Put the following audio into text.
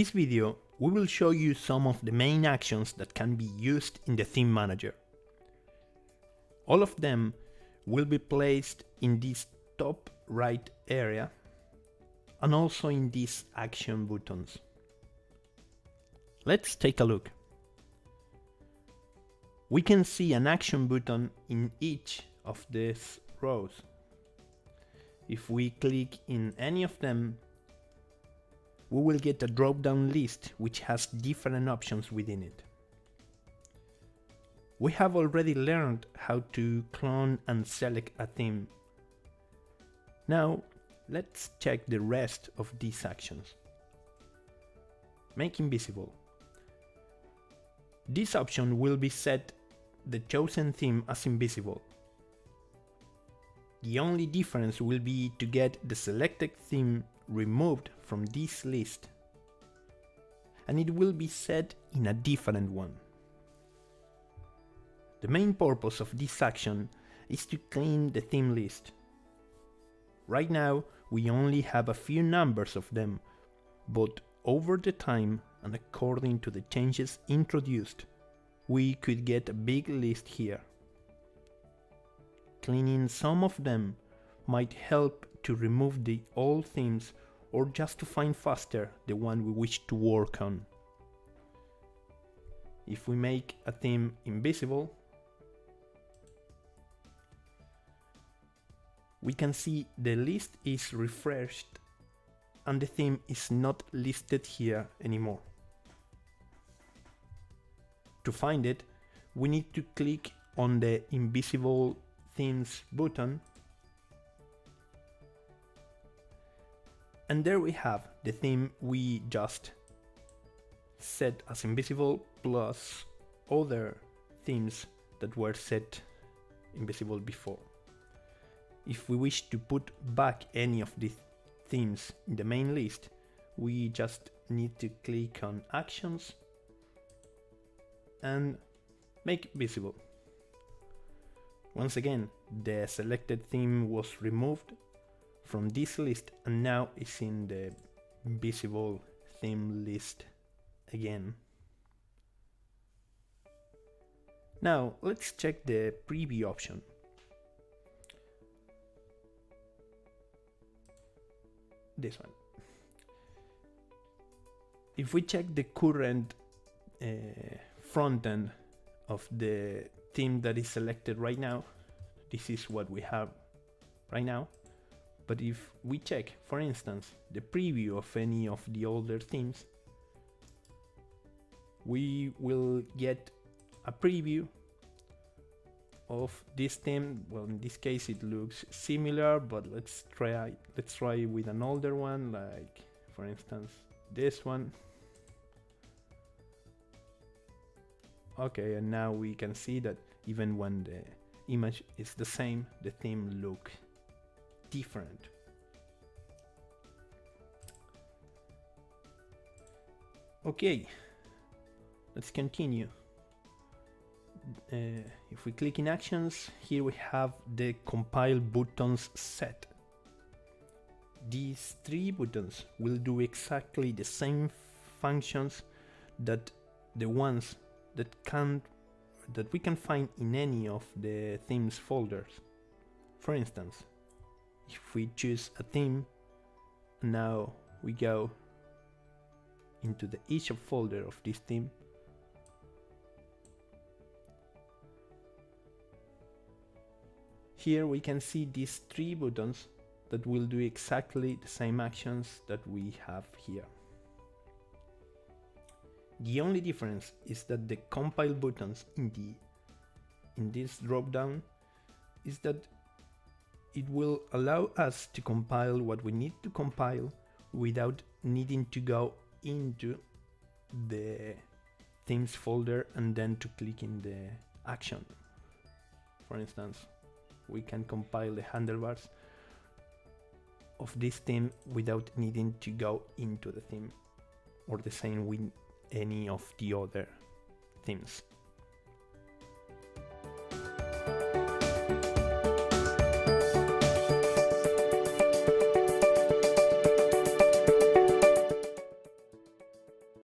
this video, we will show you some of the main actions that can be used in the theme manager. All of them will be placed in this top right area and also in these action buttons. Let's take a look. We can see an action button in each of these rows. If we click in any of them, we will get a drop-down list which has different options within it. We have already learned how to clone and select a theme. Now, let's check the rest of these actions. Make invisible. This option will be set the chosen theme as invisible. The only difference will be to get the selected theme removed from this list, and it will be set in a different one. The main purpose of this action is to clean the theme list. Right now we only have a few numbers of them, but over the time and according to the changes introduced, we could get a big list here. Cleaning some of them might help to remove the old themes or just to find faster the one we wish to work on. If we make a theme invisible, we can see the list is refreshed and the theme is not listed here anymore. To find it, we need to click on the invisible themes button, and there we have the theme we just set as invisible plus other themes that were set invisible before. If we wish to put back any of these themes in the main list, we just need to click on actions and make visible. Once again, the selected theme was removed from this list and now is in the visible theme list again. Now let's check the preview option. This one. If we check the current front end of the theme that is selected right now, this is what we have right now. But if we check, for instance, the preview of any of the older themes, we will get a preview of this theme. Well, in this case it looks similar, but let's try with an older one, like for instance this one. Okay, and now we can see that even when the image is the same, the theme looks different. Okay, let's continue. If we click in actions, here we have the compile buttons set. These three buttons will do exactly the same functions that the ones that we can find in any of the themes folders. For instance, if we choose a theme, now we go into the each folder of this theme, here we can see these three buttons that will do exactly the same actions that we have here. The only difference is that the compile buttons in this drop down is that it will allow us to compile what we need to compile without needing to go into the themes folder and then to click in the action. For instance, we can compile the handlebars of this theme without needing to go into the theme, or the same with any of the other themes.